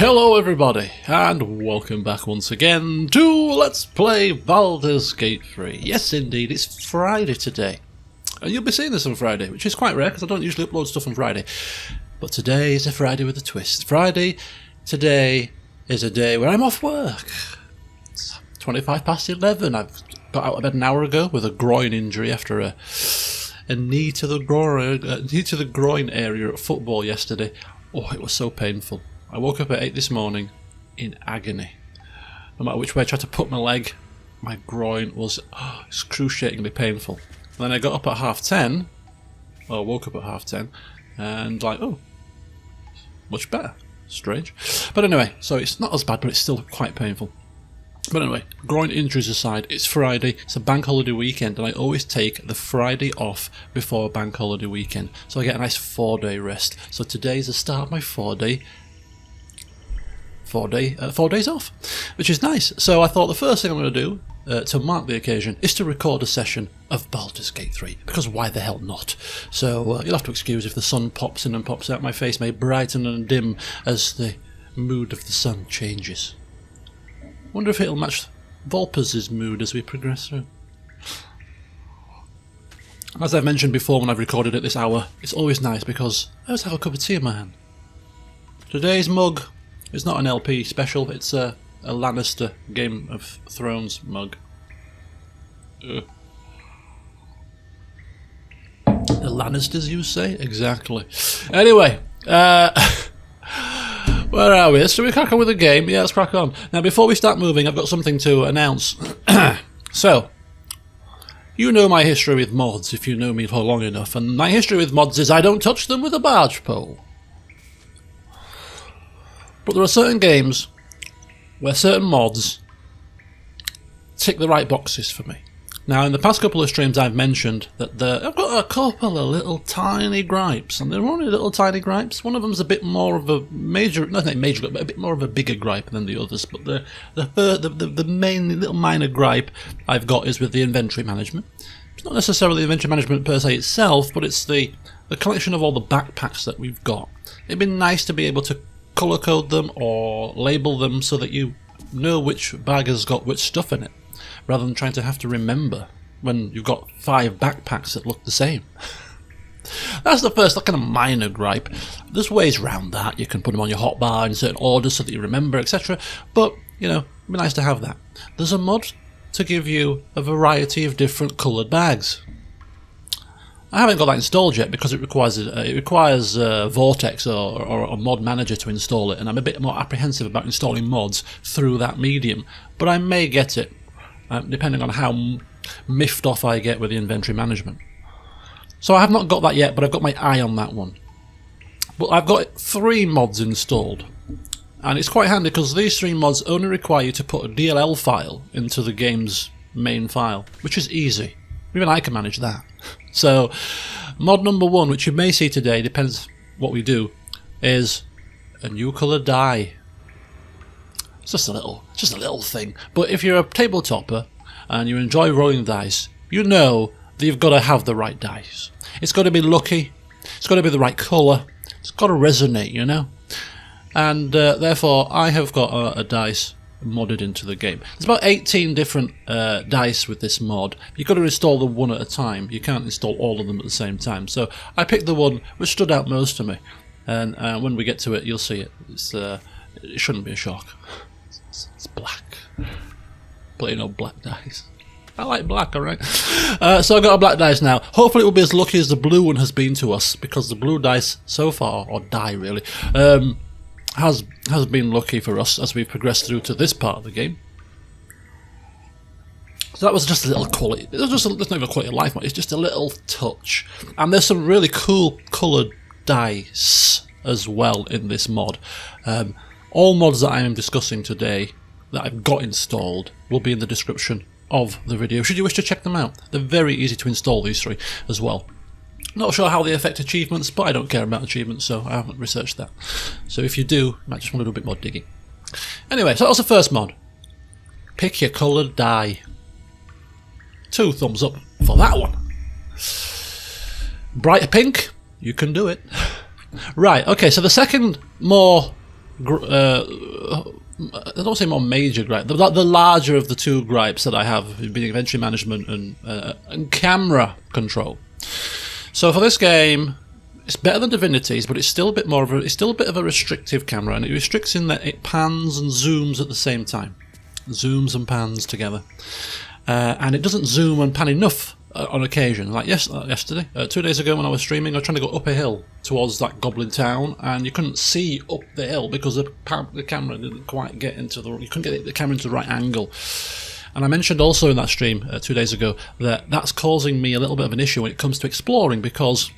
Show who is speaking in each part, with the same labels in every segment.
Speaker 1: Hello everybody, and welcome back once again to Let's Play Baldur's Gate 3. Yes indeed, it's Friday today. And you'll be seeing this on Friday, which is quite rare because I don't usually upload stuff on Friday. But today is a Friday with a twist. Friday today is a day where I'm off work. It's 25 past 11. I've got out of bed an hour ago with a groin injury after a knee to the groin area at football yesterday. Oh, it was so painful. I woke up at 8 this morning in agony. No matter which way I tried to put my leg, my groin was excruciatingly painful. And then I got up at 10:30, or woke up at 10:30, and like, oh, much better. Strange. But anyway, so it's not as bad, but it's still quite painful. But anyway, groin injuries aside, it's Friday, it's a bank holiday weekend, and I always take the Friday off before a bank holiday weekend. So I get a nice 4-day rest. So today's the start of my 4 days off, which is nice. So I thought the first thing I'm going to do to mark the occasion is to record a session of Baldur's Gate 3, because why the hell not? So you'll have to excuse if the sun pops in and pops out. My face may brighten and dim as the mood of the sun changes. Wonder if it'll match Volpez's mood as we progress through. As I've mentioned before when I've recorded at this hour, it's always nice because I always have a cup of tea in my hand. Today's mug is not an LP special, it's a Lannister Game of Thrones mug. The Lannisters, you say? Exactly. Anyway, where are we? Should we crack on with the game? Yeah, let's crack on. Now, before we start moving, I've got something to announce. So, you know my history with mods, if you know me for long enough, and my history with mods is I don't touch them with a barge pole. But there are certain games where certain mods tick the right boxes for me. Now, in the past couple of streams I've mentioned that I've got a couple of little tiny gripes, and they're only little tiny gripes. One of them's a bit more of a major, not major, but a bit more of a bigger gripe than the others. But the main little minor gripe I've got is with the inventory management. It's not necessarily the inventory management per se itself, but it's the collection of all the backpacks that we've got. It'd be nice to be able to colour code them or label them so that you know which bag has got which stuff in it, rather than trying to have to remember when you've got 5 backpacks that look the same. That's the first kind of minor gripe. There's ways around that. You can put them on your hotbar in certain orders so that you remember, etc. But, you know, it'd be nice to have that. There's a mod to give you a variety of different coloured bags. I haven't got that installed yet because it requires Vortex or a mod manager to install it, and I'm a bit more apprehensive about installing mods through that medium. But I may get it, depending on how miffed off I get with the inventory management. So I have not got that yet, but I've got my eye on that one. But I've got 3 mods installed, and it's quite handy because these 3 mods only require you to put a DLL file into the game's main file, which is easy. Even I can manage that. So, mod number 1, which you may see today, depends what we do, is a new colour die. It's just a little thing. But if you're a tabletopper and you enjoy rolling dice, you know that you've got to have the right dice. It's got to be lucky. It's got to be the right colour. It's got to resonate, you know. And therefore, I have got a dice modded into the game. There's about 18 different dice with this mod. You've got to install them one at a time. You can't install all of them at the same time. So I picked the one which stood out most to me, and when we get to it, you'll see it. It shouldn't be a shock. It's black. Plain old black dice. I like black, alright. So I've got a black dice now. Hopefully it will be as lucky as the blue one has been to us, because the blue dice so far, or die really, has been lucky for us as we progress through to this part of the game. So that was just a little quality. There's not even a quality of life mod. It's just a little touch. And there's some really cool coloured dice as well in this mod. All mods that I am discussing today that I've got installed will be in the description of the video, should you wish to check them out. They're very easy to install, these 3 as well. Not sure how they affect achievements, but I don't care about achievements, so I haven't researched that. So if you do, you might just want to do a bit more digging. Anyway, so that was the first mod. Pick your coloured die. 2 thumbs up for that one. Brighter pink, you can do it. Right, okay, so the second more I don't say more major gripe. The larger of the two gripes that I have being inventory management and camera control. So for this game, it's better than Divinity's, but it's still a bit of a restrictive camera, and it restricts in that it pans and zooms at the same time, zooms and pans together, and it doesn't zoom and pan enough on occasion. Like yesterday, 2 days ago when I was streaming, I was trying to go up a hill towards that Goblin Town, and you couldn't see up the hill because the camera didn't quite get into you couldn't get the camera into the right angle. And I mentioned also in that stream 2 days ago that that's causing me a little bit of an issue when it comes to exploring, because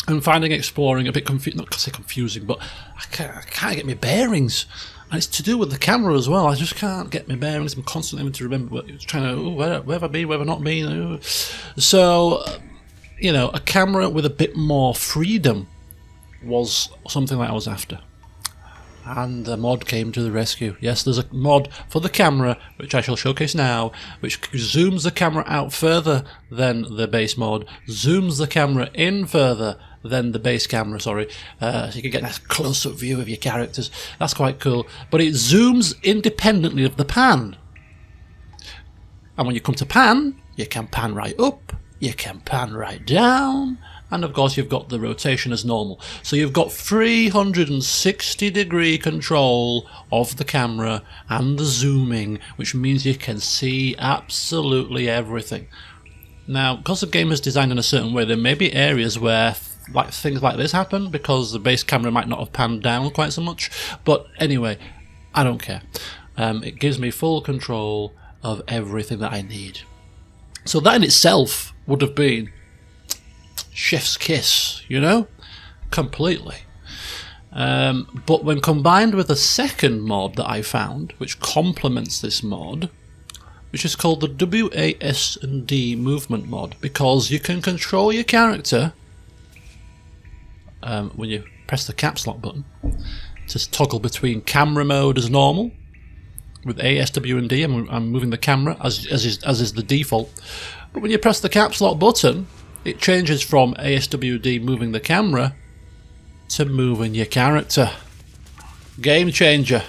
Speaker 1: I'm finding exploring a bit not to say confusing, but I can't get my bearings. And it's to do with the camera as well. I just can't get my bearings. I'm constantly having to remember, trying to, where have I been, where have I not been? So, a camera with a bit more freedom was something that I was after. And the mod came to the rescue. Yes, there's a mod for the camera, which I shall showcase now, which zooms the camera out further than the base mod, zooms the camera in further than the base camera, so you can get a close-up view of your characters. That's quite cool. But it zooms independently of the pan. And when you come to pan, you can pan right up, you can pan right down, and of course you've got the rotation as normal. So you've got 360-degree control of the camera and the zooming, which means you can see absolutely everything. Now, because the game is designed in a certain way, there may be areas where things like this happen because the base camera might not have panned down quite so much. But anyway, I don't care. It gives me full control of everything that I need. So that in itself would have been chef's kiss, completely. But when combined with a second mod that I found, which complements this mod, which is called the WASD movement mod, because you can control your character when you press the caps lock button to toggle between camera mode as normal with A, S, W and D. I'm moving the camera as is the default, but when you press the caps lock button, it changes from ASWD moving the camera to moving your character. Game changer.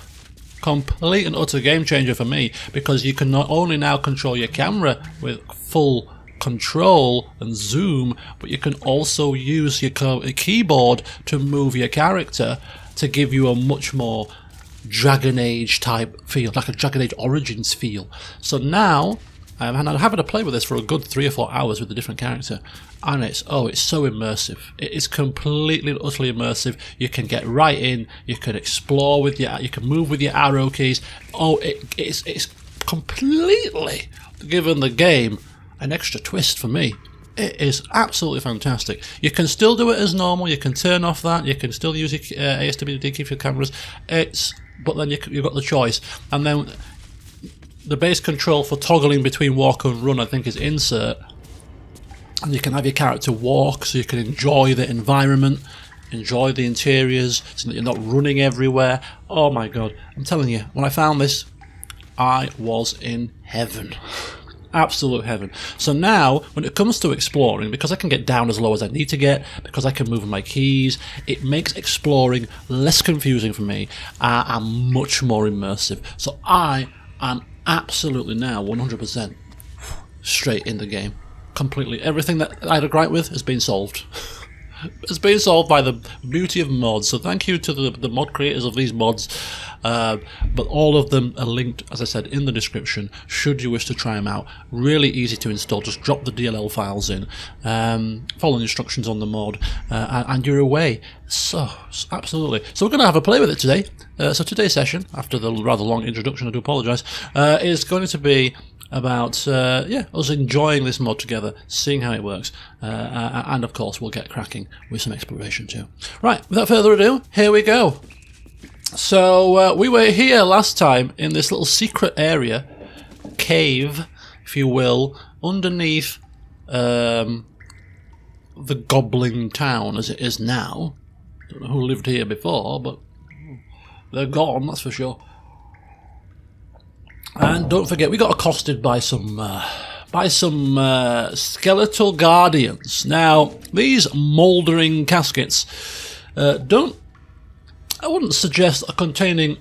Speaker 1: Complete and utter game changer for me, because you can not only now control your camera with full control and zoom, but you can also use your keyboard to move your character to give you a much more Dragon Age type feel, like a Dragon Age Origins feel. So now I'm having to play with this for a good 3 or 4 hours with a different character, and it's so immersive. It is completely and utterly immersive. You can get right in, you can explore you can move with your arrow keys. It's completely given the game an extra twist for me. It is absolutely fantastic. You can still do it as normal. You can turn off that. You can still use your ASWD key for your cameras. But then you've got the choice, and then the base control for toggling between walk and run, I think, is insert, and you can have your character walk so you can enjoy the environment, enjoy the interiors, so that you're not running everywhere. Oh my god, I'm telling you, when I found this, I was in heaven. Absolute heaven. So now, when it comes to exploring, because I can get down as low as I need to get, because I can move my keys, it makes exploring less confusing for me and much more immersive. So I am absolutely now 100% straight in the game. Completely. Everything that I had a gripe with has been solved. It's been solved by the beauty of mods. So thank you to the mod creators of these mods. But all of them are linked, as I said, in the description, should you wish to try them out. Really easy to install. Just drop the DLL files in, follow the instructions on the mod, and you're away. So, absolutely. So we're going to have a play with it today. So today's session, after the rather long introduction, I do apologise, is going to be about us enjoying this mod together, seeing how it works, and of course we'll get cracking with some exploration too. Right, without further ado, here we go. So we were here last time in this little secret area, cave, if you will, underneath the Goblin Town as it is now. Don't know who lived here before, but they're gone, that's for sure. And don't forget, we got accosted by some skeletal guardians. Now, these mouldering caskets don't I wouldn't suggest containing,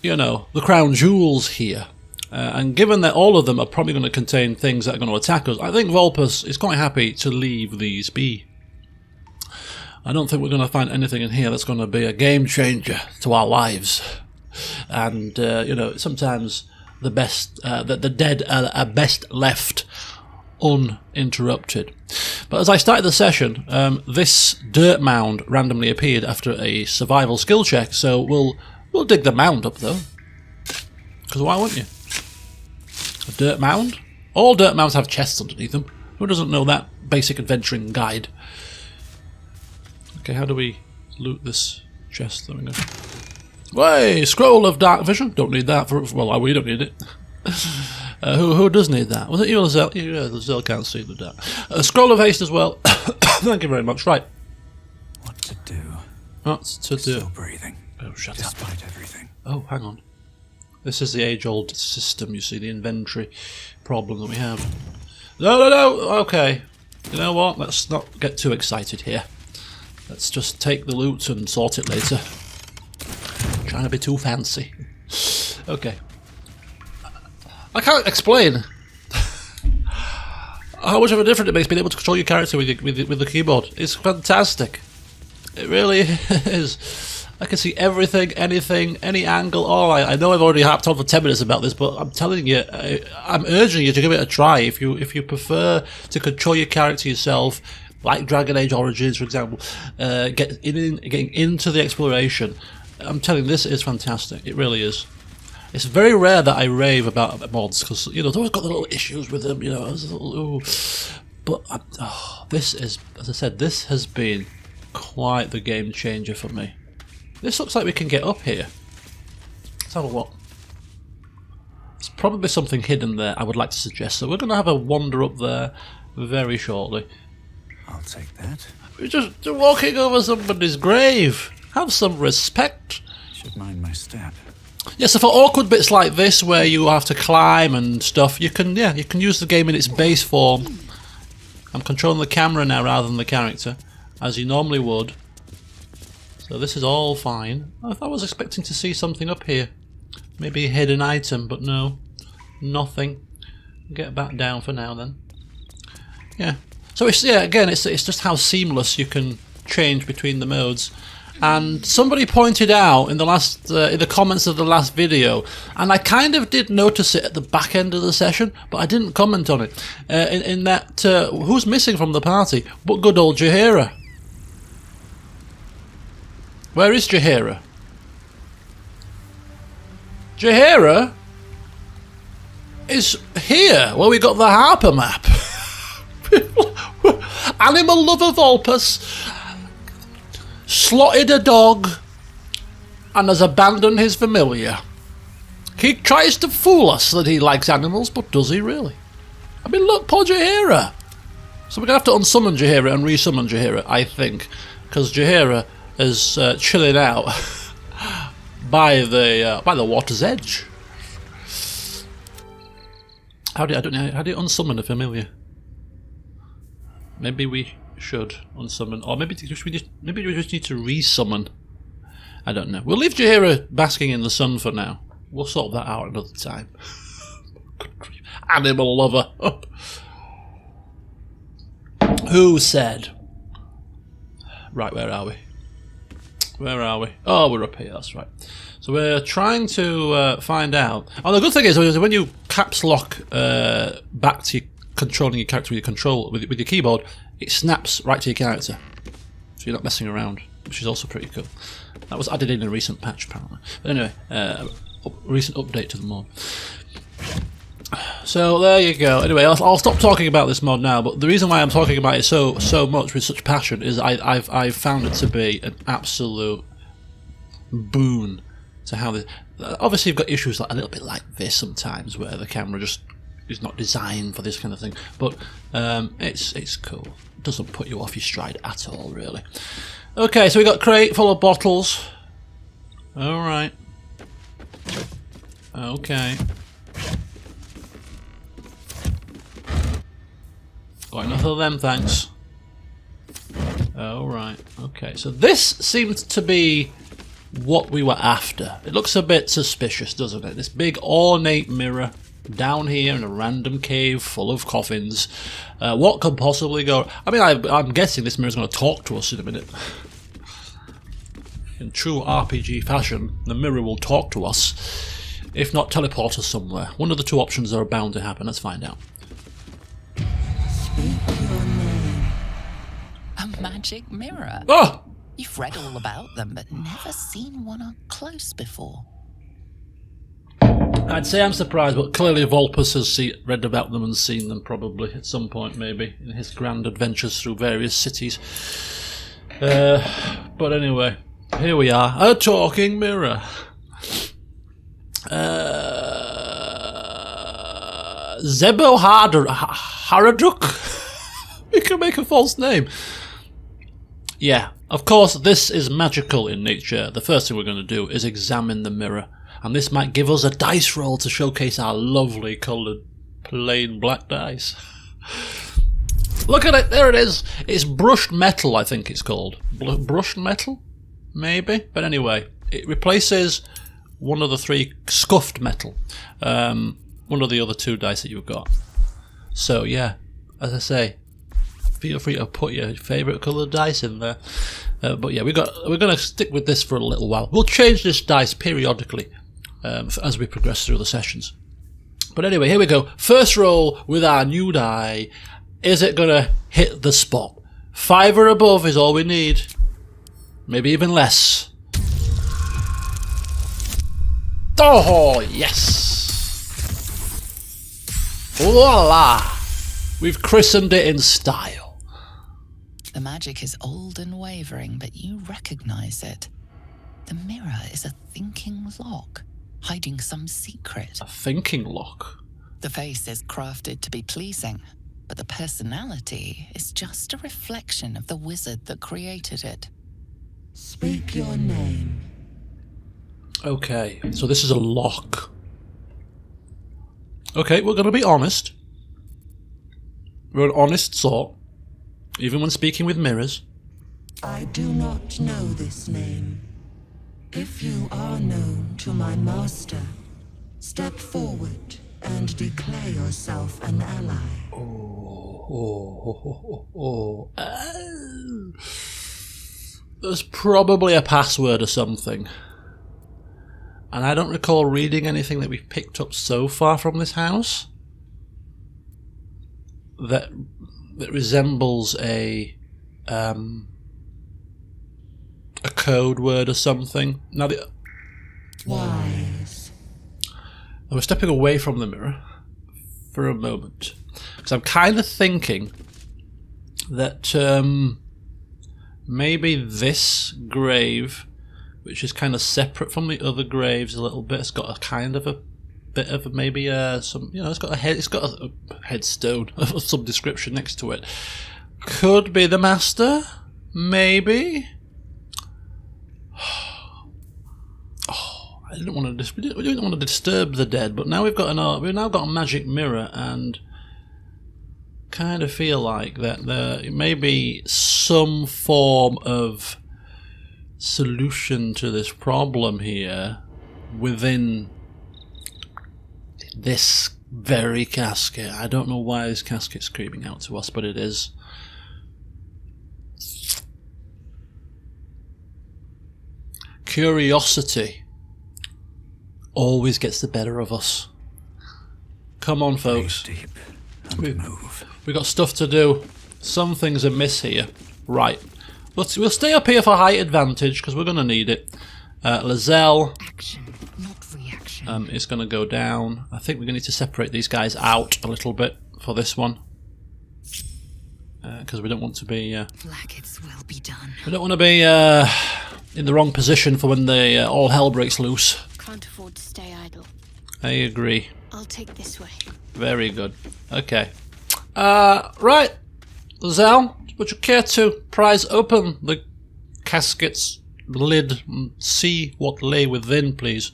Speaker 1: you know, the crown jewels here. And given that all of them are probably going to contain things that are going to attack us, I think Vulpus is quite happy to leave these be. I don't think we're going to find anything in here that's going to be a game changer to our lives. And, you know, sometimes the best, the dead are best left uninterrupted. But as I started the session, this dirt mound randomly appeared after a survival skill check, so we'll dig the mound up though. Because why wouldn't you? A dirt mound? All dirt mounds have chests underneath them. Who doesn't know that basic adventuring guide? Okay, how do we loot this chest? There we go. Way, scroll of dark vision. Don't need that for well, we don't need it. Who does need that? Was it you or Zell? Yeah, the Zell can't see the dark. Scroll of haste as well. Thank you very much. Right.
Speaker 2: What to do?
Speaker 1: What's to do?
Speaker 2: Still breathing.
Speaker 1: Oh, shut up.
Speaker 2: Despite everything.
Speaker 1: Oh, hang on. This is the age-old system, you see, the inventory problem that we have. No! Okay. You know what? Let's not get too excited here. Let's just take the loot and sort it later. Trying to be too fancy. Okay. I can't explain how much of a difference it makes being able to control your character with the keyboard. It's fantastic. It really is. I can see everything, anything, any angle. Oh, I know I've already harped on for 10 minutes about this, but I'm telling you, I'm urging you to give it a try. If you prefer to control your character yourself, like Dragon Age Origins, for example, getting into the exploration, I'm telling you, this is fantastic. It really is. It's very rare that I rave about mods because you know they've always got the little issues with them. You know, but this is, as I said, this has been quite the game changer for me. This looks like we can get up here. Let's have a look. There's probably something hidden there I would like to suggest, so we're going to have a wander up there very shortly.
Speaker 2: I'll take that.
Speaker 1: We're just walking over somebody's grave. Have some respect.
Speaker 2: Should mind my step.
Speaker 1: Yeah, so for awkward bits like this where you have to climb and stuff, you can use the game in its base form. I'm controlling the camera now rather than the character, as you normally would. So this is all fine. I was expecting to see something up here. Maybe a hidden item, but no. Nothing. Get back down for now then. Yeah. So it's again it's just how seamless you can change between the modes. And somebody pointed out in the last in the comments of the last video, and I kind of did notice it at the back end of the session, but I didn't comment on it. In that who's missing from the party? But good old Jaheira. Where is Jaheira? Jaheira is here, where we got the Harper map. Animal lover Vulpus slotted a dog and has abandoned his familiar. He tries to fool us that he likes animals, but does he really? I mean, look, poor Jaheira. So we're going to have to unsummon Jaheira and resummon Jaheira, I think, because Jaheira is chilling out by the water's edge. How do you unsummon a familiar? Maybe we should unsummon, or maybe we just need to resummon. I don't know. We'll leave Jaheira basking in the sun for now. We'll sort that out another time. Animal lover. Who said? Right, where are we? Where are we? Oh, we're up here, that's right. So we're trying to find out. Oh, the good thing is when you caps lock back to controlling your character with your keyboard, it snaps right to your character. So you're not messing around, which is also pretty cool. That was added in a recent patch, apparently. But anyway, recent update to the mod. So there you go. Anyway, I'll stop talking about this mod now. But the reason why I'm talking about it so much with such passion is I've found it to be an absolute boon to how this. Obviously, you've got issues like a little bit like this sometimes, where the camera just is not designed for this kind of thing. But it's cool. It doesn't put you off your stride at all, really. Okay, so we got a crate full of bottles. All right. Okay. Got enough of them, thanks. Oh, right. Okay, so this seems to be what we were after. It looks a bit suspicious, doesn't it? This big ornate mirror down here in a random cave full of coffins. What could possibly go... I mean, I'm guessing this mirror's going to talk to us in a minute. In true RPG fashion, the mirror will talk to us, if not teleport us somewhere. One of the two options are bound to happen. Let's find out.
Speaker 3: Speak your name. A magic mirror.
Speaker 1: Oh!
Speaker 3: You've read all about them, but never seen one up close before.
Speaker 1: I'd say I'm surprised, but clearly Volpus has read about them and seen them probably at some point, maybe, in his grand adventures through various cities. But anyway, here we are. A talking mirror. Zebo Haraduk? We can make a false name. Yeah, of course, this is magical in nature. The first thing we're going to do is examine the mirror. And this might give us a dice roll to showcase our lovely coloured plain black dice. Look at it, there it is. It's brushed metal, I think it's called. Brushed metal? Maybe? But anyway, it replaces one of the three scuffed metal. One of the other two dice that you've got. So yeah, as I say, feel free to put your favourite coloured dice in there. But yeah, we're going to stick with this for a little while. We'll change this dice periodically as we progress through the sessions. But anyway, here we go. First roll with our new die. Is it going to hit the spot? 5 or above is all we need. Maybe even less. Oh, yes! Voila! We've christened it in style.
Speaker 3: The magic is old and wavering, but you recognize it. The mirror is a thinking lock, hiding some secret.
Speaker 1: A thinking lock?
Speaker 3: The face is crafted to be pleasing, but the personality is just a reflection of the wizard that created it.
Speaker 4: Speak your name.
Speaker 1: Okay, so this is a lock. Okay, we're going to be honest. We're an honest sort, even when speaking with mirrors.
Speaker 4: I do not know this name. If you are known to my master, step forward and declare yourself an ally.
Speaker 1: There's probably a password or something. And I don't recall reading anything that we've picked up so far from this house that resembles a code word or something. Now,
Speaker 4: Wise.
Speaker 1: we're stepping away from the mirror for a moment, because I'm kind of thinking that maybe this grave, which is kind of separate from the other graves a little bit, it's got a kind of a bit of maybe some, you know, it's got a headstone of some description next to it. Could be the master, maybe. We didn't want to disturb the dead, but now we've now got a magic mirror, and kind of feel like that there may be some form of solution to this problem here within this very casket. I don't know why this casket's screaming out to us, but it is. Curiosity always gets the better of us. Come on, folks.
Speaker 2: Deep and move.
Speaker 1: We've got stuff to do. Some things are amiss here. Right. We'll stay up here for height advantage, because we're going to need it. Lizelle
Speaker 3: Action, not reaction.
Speaker 1: is going to go down. I think we're going to need to separate these guys out a little bit for this one. Because we don't want to be...
Speaker 3: Blackets will be done.
Speaker 1: we don't want to be in the wrong position for when the all hell breaks loose.
Speaker 5: Can't afford to stay idle.
Speaker 1: I agree.
Speaker 5: I'll take this way.
Speaker 1: Very good. Okay. Right. Lizelle, would you care to prise open the casket's lid and see what lay within, please?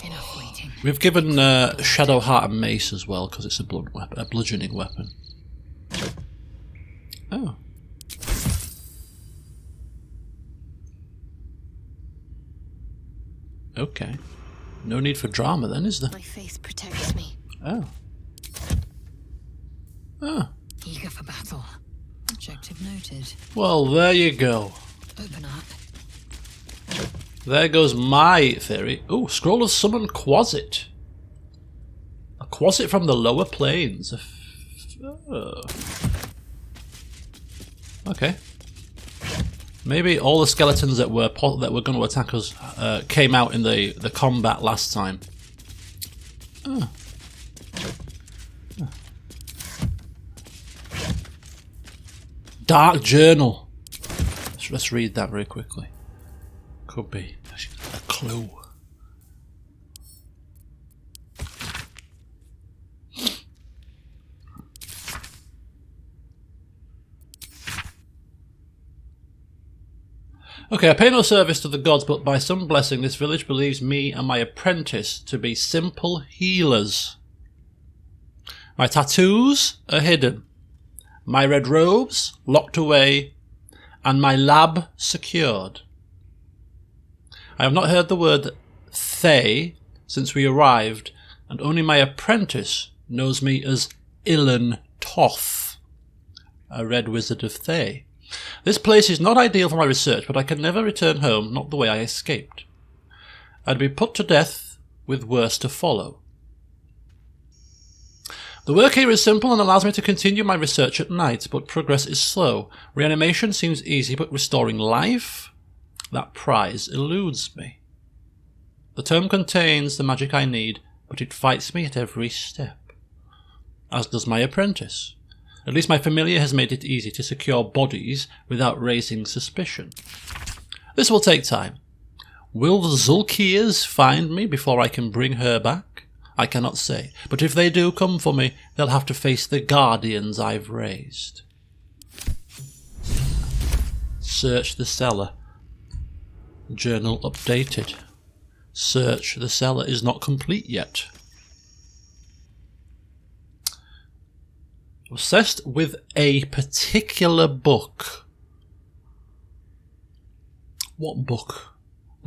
Speaker 3: Enough waiting.
Speaker 1: We've given Shadowheart a mace as well, because it's a bludgeoning weapon. Oh. Okay. No need for drama then, is there?
Speaker 5: My faith protects me.
Speaker 1: Oh. Oh.
Speaker 6: Eager for battle. Objective noted.
Speaker 1: Well, there you go.
Speaker 6: Open up.
Speaker 1: There goes my theory. Ooh, Scroll of Summon Quasit. A Quasit from the lower planes. Oh. Okay. Maybe all the skeletons that were going to attack us came out in the combat last time. Oh. Dark Journal. Let's read that very quickly. Could be a clue. Okay, I pay no service to the gods, but by some blessing this village believes me and my apprentice to be simple healers. My tattoos are hidden, my red robes locked away, and my lab secured. I have not heard the word Thay since we arrived, and only my apprentice knows me as Ilan Toth, a red wizard of Thay. This place is not ideal for my research, but I can never return home, not the way I escaped. I'd be put to death with worse to follow. The work here is simple and allows me to continue my research at night, but progress is slow. Reanimation seems easy, but restoring life? That prize eludes me. The tome contains the magic I need, but it fights me at every step. As does my apprentice. At least my familiar has made it easy to secure bodies without raising suspicion. This will take time. Will the Zulkirs find me before I can bring her back? I cannot say, but if they do come for me, they'll have to face the guardians I've raised. Search the cellar. Journal updated. Search the cellar is not complete yet. Obsessed with a particular book. What book?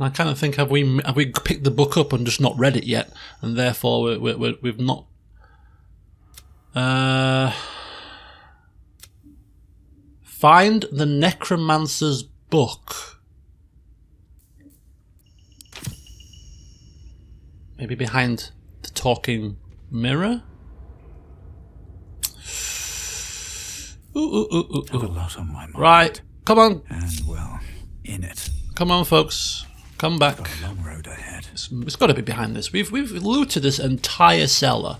Speaker 1: I kind of think have we picked the book up and just not read it yet, and therefore we've not. Find the Necromancer's book. Maybe behind the talking mirror. Ooh.
Speaker 2: Have a lot on my mind.
Speaker 1: Right, come on.
Speaker 2: And well, in it.
Speaker 1: Come on, folks. Come back.
Speaker 2: Got a long road ahead.
Speaker 1: It's got to be behind this. We've looted this entire cellar.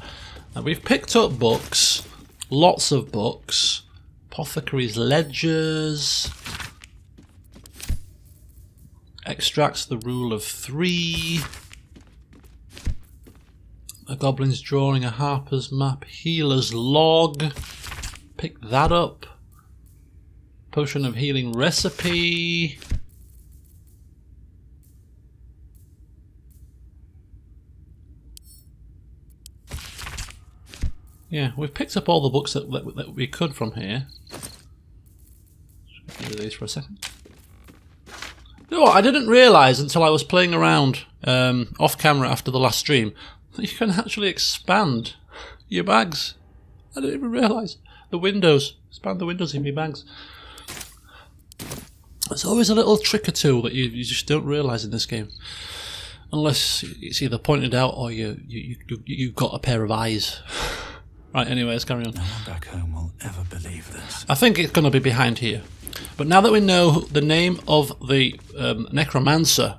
Speaker 1: And we've picked up books. Lots of books. Apothecary's ledgers. Extracts the rule of 3. A goblin's drawing a harper's map. Healer's log. Pick that up. Potion of healing recipe. Yeah, we've picked up all the books that we could from here. Just do these for a second. You know what, I didn't realise until I was playing around off camera after the last stream that you can actually expand your bags. I didn't even realise. The windows. Expand the windows in your bags. There's always a little trick or two that you just don't realise in this game. Unless it's either pointed out or you've got a pair of eyes. Right, anyway, let's carry on.
Speaker 2: No one back home will ever believe this.
Speaker 1: I think it's going to be behind here. But now that we know the name of the necromancer,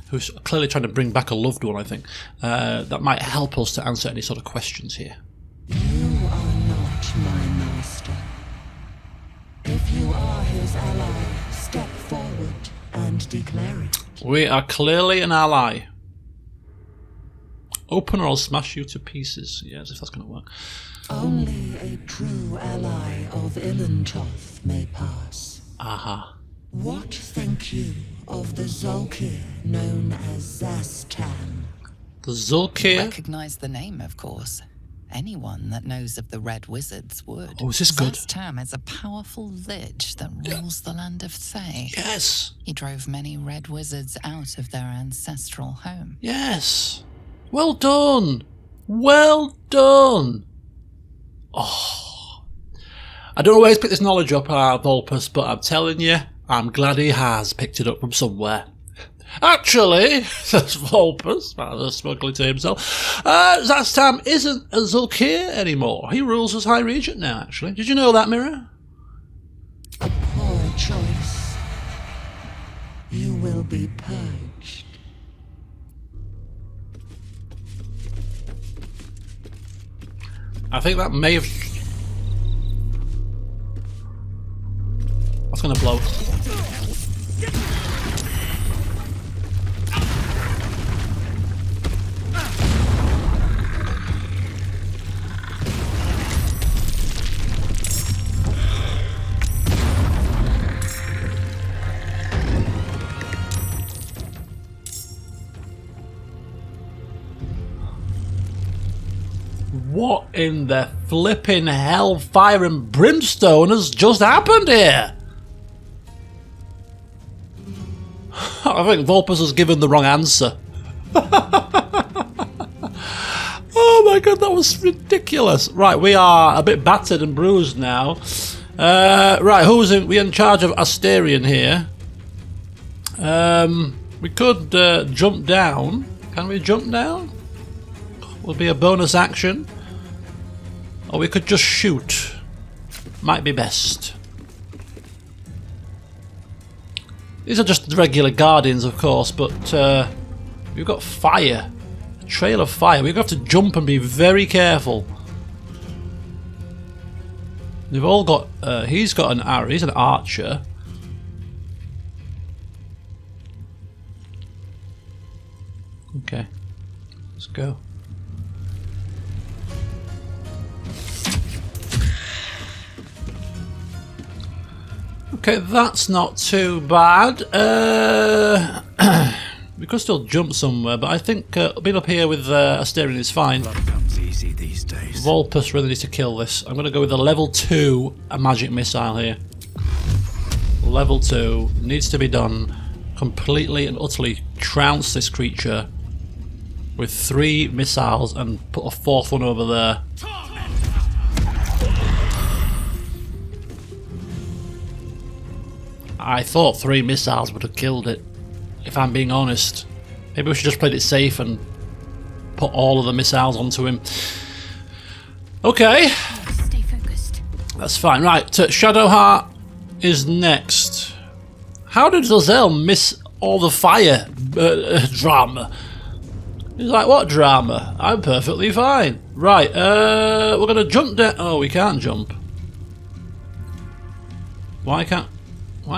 Speaker 1: who's clearly trying to bring back a loved one, I think, that might help us to answer any sort of questions here.
Speaker 4: You are not my master. If you are his ally, step forward and declare it.
Speaker 1: We are clearly an ally. Open or I'll smash you to pieces. Yeah, as if that's going to work.
Speaker 4: Only a true ally of Ilantoth may pass.
Speaker 1: Aha.
Speaker 4: What think you of the Zulkir known as Zastan?
Speaker 1: The Zulkir.
Speaker 3: Recognize the name, of course. Anyone that knows of the Red Wizards would.
Speaker 1: Oh, is this good?
Speaker 3: Zastam is a powerful lich that rules the land of Thay.
Speaker 1: Yes.
Speaker 3: He drove many Red Wizards out of their ancestral home.
Speaker 1: Yes. Well done. Well done. Oh. I don't always pick this knowledge up, Volpus, but I'm telling you, I'm glad he has picked it up from somewhere. Actually, says Volpus, rather smugly to himself, Zastam isn't a Zulkir anymore. He rules as High Regent now, actually. Did you know that, Mirror?
Speaker 4: A poor choice. You will be purged.
Speaker 1: I think that may have... That's going to blow. What in the flipping hellfire and brimstone has just happened here? I think Volpus has given the wrong answer. Oh my god, that was ridiculous. Right, we are a bit battered and bruised now. Right, who's in? We're in charge of Asterion here. We could jump down. Can we jump down? Will be a bonus action. Or we could just shoot. Might be best. These are just regular guardians, of course, but we've got fire. A trail of fire. We've got to jump and be very careful. They've all got... he's got an arrow. He's an archer. Okay. Let's go. Okay, that's not too bad. We could still jump somewhere, but I think being up here with Asterion is fine.
Speaker 2: Blood comes easy these days.
Speaker 1: Volpus really needs to kill this. I'm going to go with a level 2 magic missile here. Level 2 needs to be done. Completely and utterly trounce this creature with 3 missiles and put a 4th one over there. I thought 3 missiles would have killed it, if I'm being honest. Maybe we should just played it safe and put all of the missiles onto him. Okay.
Speaker 5: Stay focused.
Speaker 1: That's fine. Right, Shadowheart is next. How did Zazel miss all the fire drama? He's like, what drama? I'm perfectly fine. Right, we're going to jump down. Oh, we can't jump. Why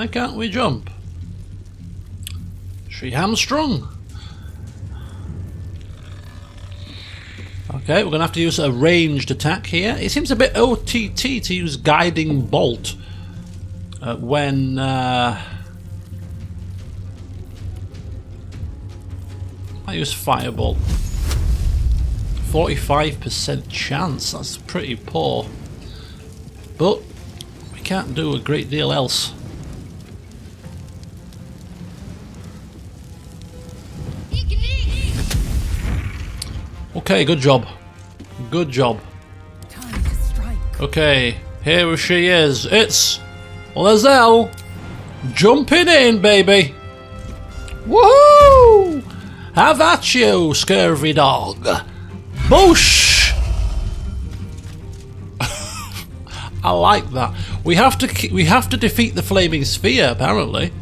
Speaker 1: can't we jump? She hamstrung. Okay, we're going to have to use a ranged attack here. It seems a bit OTT to use Guiding Bolt when... I use Firebolt. 45% chance, that's pretty poor. But we can't do a great deal else. Okay, good job. Good job.
Speaker 6: Time to strike.
Speaker 1: Okay, here she is. It's Lae'zel jumping in, baby. Woohoo! Have at you, scurvy dog. Boosh! I like that. We have to defeat the flaming sphere, apparently.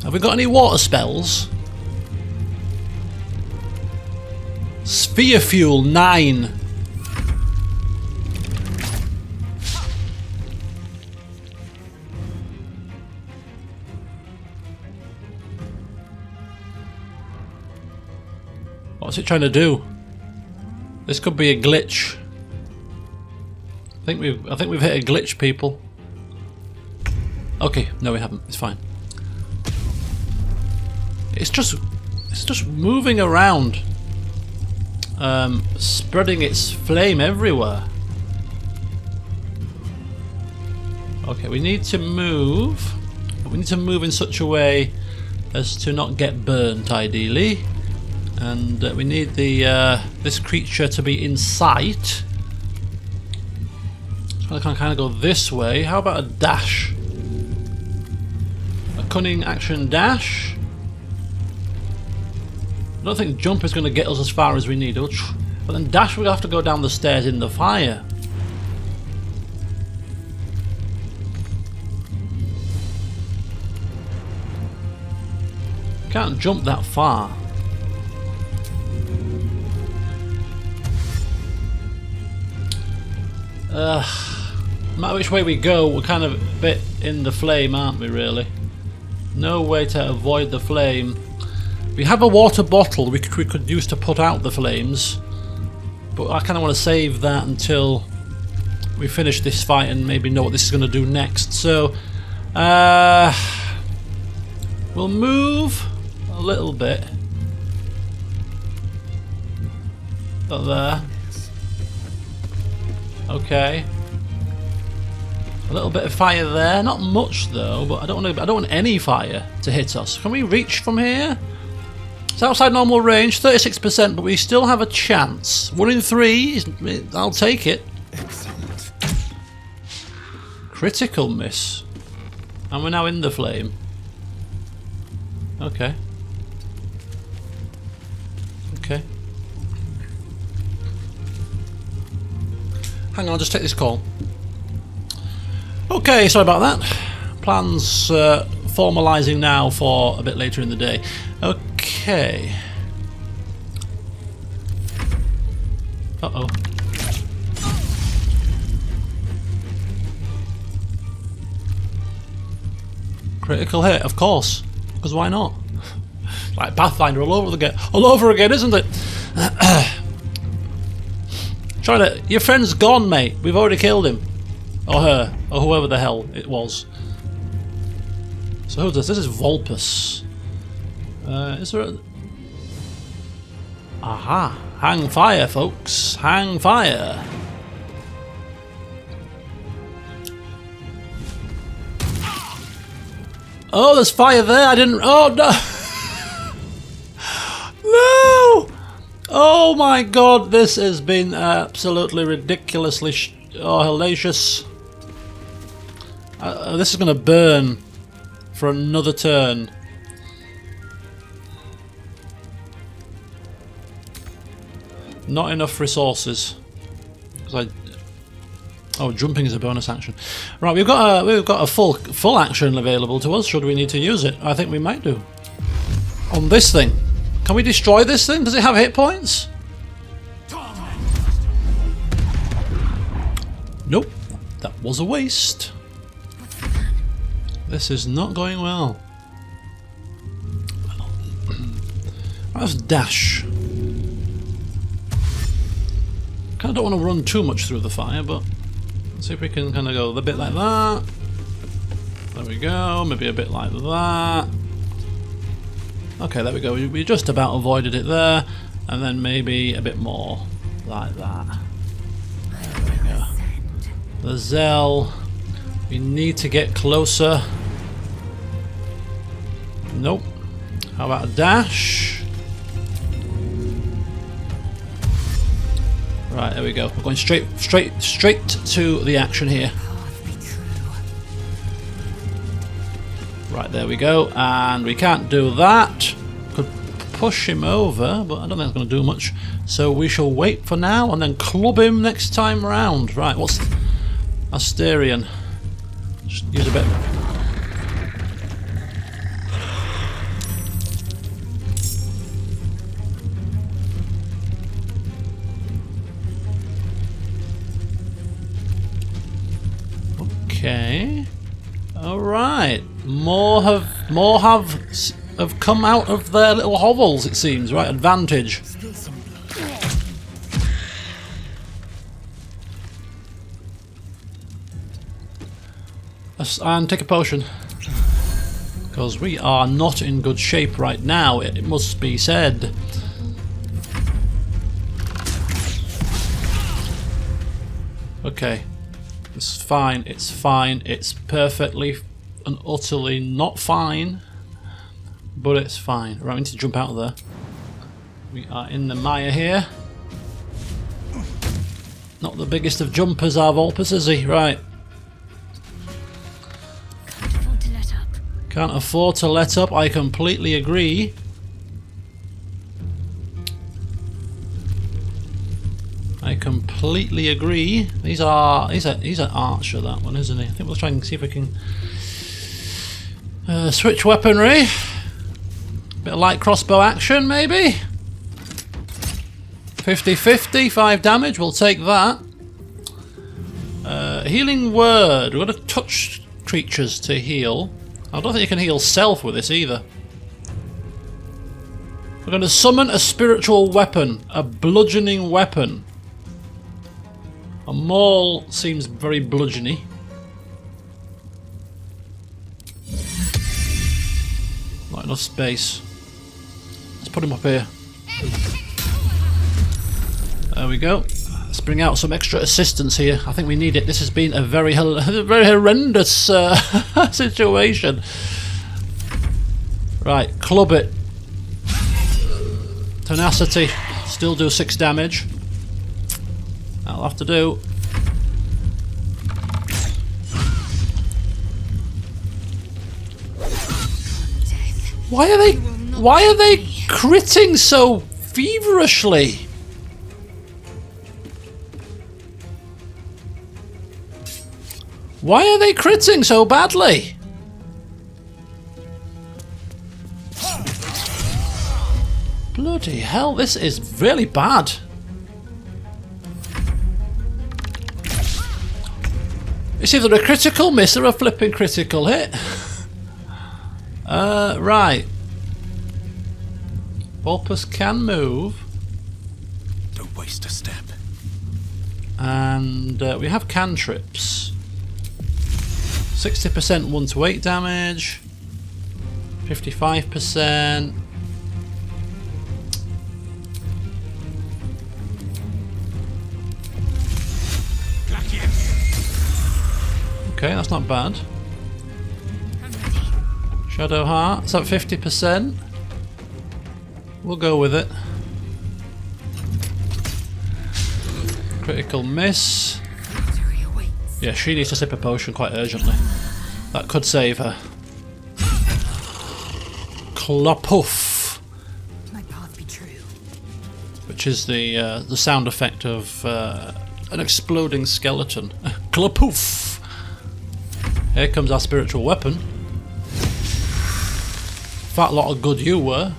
Speaker 1: Have we got any water spells? Sphere fuel 9. What's it trying to do? This could be a glitch. I think we've hit a glitch, people. Okay, no we haven't. It's fine. It's just moving around. spreading its flame everywhere. Okay, we need to move. We need to move in such a way as to not get burnt, ideally. And we need the this creature to be in sight. So I can kind of go this way. How about a dash? A cunning action dash. I don't think jump is going to get us as far as we need. But then dash, we'll have to go down the stairs in the fire. Can't jump that far. No matter which way we go, we're kind of a bit in the flame, aren't we, really? No way to avoid the flame. We have a water bottle we could use to put out the flames, but I kind of want to save that until we finish this fight and maybe know what this is going to do next. So, we'll move a little bit. Up there. Okay. A little bit of fire there, not much though, but I don't want any fire to hit us. Can we reach from here? It's outside normal range, 36%, but we still have a chance. 1 in 3, I'll take it.
Speaker 2: Excellent.
Speaker 1: Critical miss. And we're now in the flame. Okay. Okay. Hang on, I'll just take this call. Okay, sorry about that. Plans formalising now for a bit later in the day. Okay. Uh-oh. Critical hit, of course. Because why not? Like Pathfinder all over again, isn't it? Charlotte, your friend's gone, mate. We've already killed him. Or her. Or whoever the hell it was. So who's this? This is Vulpus. Is there a... Aha. Hang fire, folks. Hang fire. Oh, there's fire there. I didn't... Oh, no. No. Oh, my God. This has been absolutely ridiculously... hellacious. This is going to burn for another turn. Not enough resources. Oh, jumping is a bonus action. Right, we've got a full action available to us. Should we need to use it? I think we might do. On this thing, can we destroy this thing? Does it have hit points? Nope, that was a waste. This is not going well. Let's dash. Kind of don't want to run too much through the fire, but let's see if we can kind of go a bit like that. There we go, maybe a bit like that. Okay, there we go. We just about avoided it there, and then maybe a bit more like that. There we go. The Zell. We need to get closer. Nope. How about a dash? Right, there we go. We're going straight to the action here. Right, there we go. And we can't do that. Could push him over, but I don't think that's going to do much. So we shall wait for now and then club him next time round. Right, what's Asterion? Just use a bit. Okay. All right. More have come out of their little hovels. It seems. Right. Advantage. And take a potion, because we are not in good shape right now, it must be said. Okay. It's fine, it's fine, it's perfectly and utterly not fine. But it's fine. Right, we need to jump out of there. We are in the mire here. Not the biggest of jumpers, our Volpus, is he? Right.
Speaker 5: Can't afford to let up.
Speaker 1: Can't afford to let up, I completely agree. I completely agree. He's an archer, that one, isn't he? I think we'll try and see if we can switch weaponry. Bit of light crossbow action, maybe? 50-50, 5 damage, we'll take that. Healing word. We're going to touch creatures to heal. I don't think you can heal self with this either. We're going to summon a spiritual weapon, a bludgeoning weapon. A maul seems very bludgeony. Not enough space. Let's put him up here. There we go. Let's bring out some extra assistance here. I think we need it. This has been a very horrendous situation. Right, club it. Tenacity. Still do 6 damage. That'll have to do. Why are they critting so feverishly? Why are they critting so badly? Bloody hell, this is really bad. It's either a critical miss or a flipping critical hit. Right. Volpus can move.
Speaker 2: Don't waste a step.
Speaker 1: And we have cantrips. 60% 1 to 8 damage. 55%. Okay, that's not bad. Shadowheart, it's at 50%. We'll go with it. Critical miss. Yeah, she needs to sip a potion quite urgently. That could save her. Clopoof.
Speaker 6: My path be true.
Speaker 1: Which is the sound effect of an exploding skeleton. Clopoof. Here comes our spiritual weapon. Fat lot of good you were.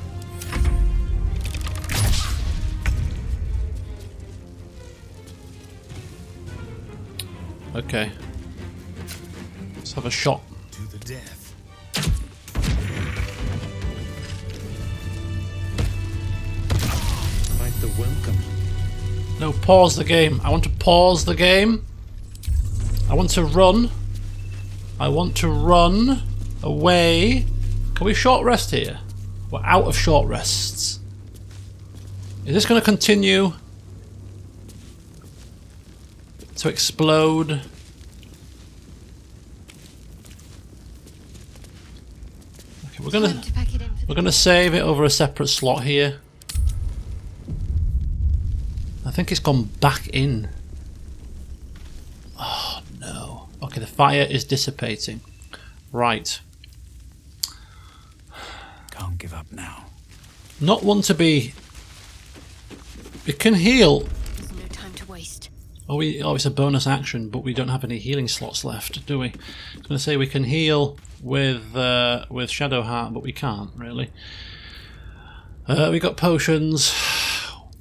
Speaker 1: Okay. Let's have a shot.
Speaker 2: To the death. Quite the welcome.
Speaker 1: No, pause the game. I want to pause the game. I want to run. I want to run away. Can we short rest here? We're out of short rests. Is this going to continue to explode? Okay, we're gonna save it over a separate slot here. I think it's gone back in. Oh no. Okay, the fire is dissipating. Right.
Speaker 2: Can't give up now.
Speaker 1: Not one to be. It can heal.
Speaker 5: There's no time to waste.
Speaker 1: Oh, it's a bonus action, but we don't have any healing slots left, do we? I was going to say we can heal with Shadowheart, but we can't really. We got potions.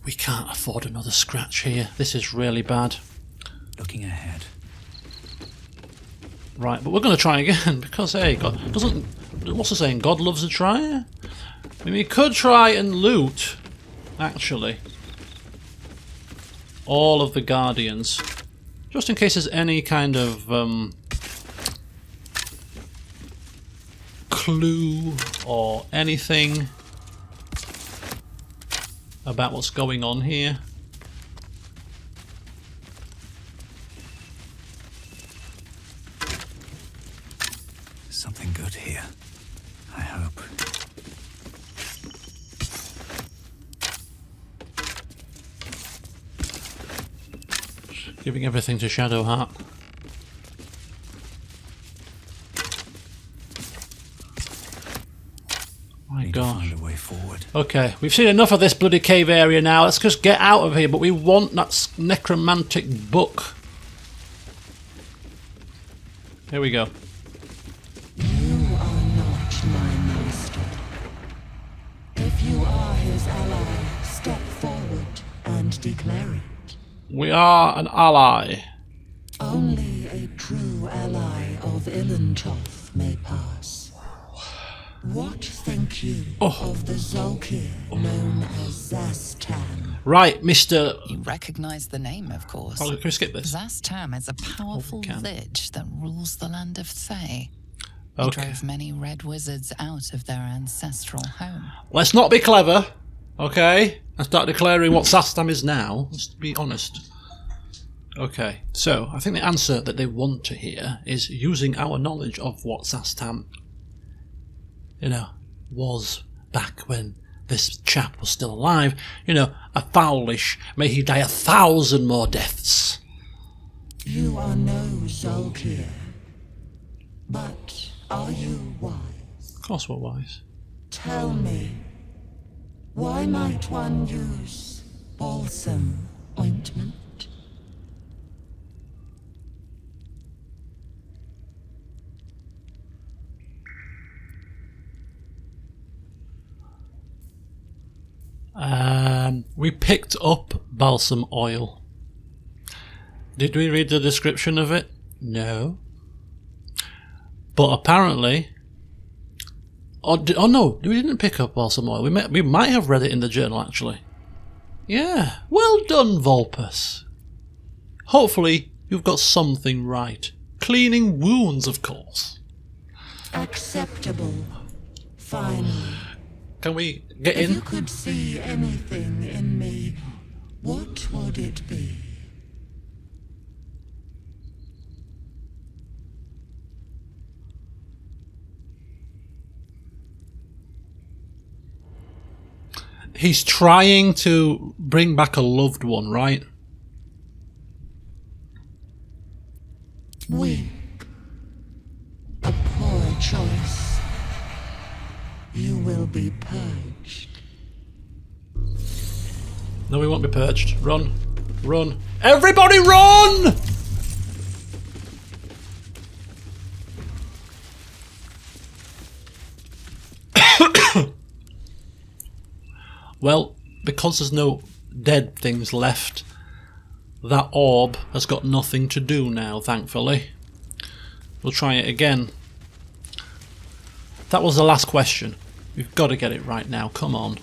Speaker 1: We can't afford another scratch here. This is really bad.
Speaker 2: Looking ahead.
Speaker 1: Right, but we're going to try again because hey, God doesn't. What's the saying? God loves a tryer. I mean, we could try and loot, actually, all of the Guardians, just in case there's any kind of clue or anything about what's going on here. Giving everything to Shadowheart. My
Speaker 2: Need to
Speaker 1: gosh.
Speaker 2: find a way forward.
Speaker 1: Okay, we've seen enough of this bloody cave area now. Let's just get out of here, but we want that necromantic book. Here we go.
Speaker 4: You are not my master. If you are his ally, step forward and declare it.
Speaker 1: We are an ally.
Speaker 4: Only a true ally of Ilantoth may pass. What think you of the Zolkir known as Zastan?
Speaker 1: Right, Mr.
Speaker 3: You recognize the name, of course.
Speaker 1: Oh, can we skip this?
Speaker 3: Zastam is a powerful
Speaker 1: can.
Speaker 3: lich that rules the land of Thay. He
Speaker 1: Okay.
Speaker 3: drove many red wizards out of their ancestral home.
Speaker 1: Let's not be clever, okay? And start declaring what Sastam is now. Let's be honest. Okay, so I think the answer that they want to hear is using our knowledge of what Sastam, was back when this chap was still alive. A foulish, may he die 1,000 more deaths.
Speaker 4: You are no Zolkir, but are you wise?
Speaker 1: Of course we're wise.
Speaker 4: Tell me, why might one use balsam ointment?
Speaker 1: We picked up balsam oil. Did we read the description of it? No. But apparently... Oh no, we didn't pick up balsam oil. We might have read it in the journal, actually. Yeah, well done, Vulpus. Hopefully you've got something right. Cleaning wounds, of course.
Speaker 4: Acceptable. Finally.
Speaker 1: Can we get
Speaker 4: If you
Speaker 1: in?
Speaker 4: could see anything in me, what would it be?
Speaker 1: He's trying to bring back a loved one, right?
Speaker 4: Weak. A poor choice. You will be purged.
Speaker 1: No, we won't be purged. Run. Run. Everybody run! Well, because there's no dead things left, that orb has got nothing to do now, thankfully. We'll try it again. That was the last question. We've got to get it right now. Come on.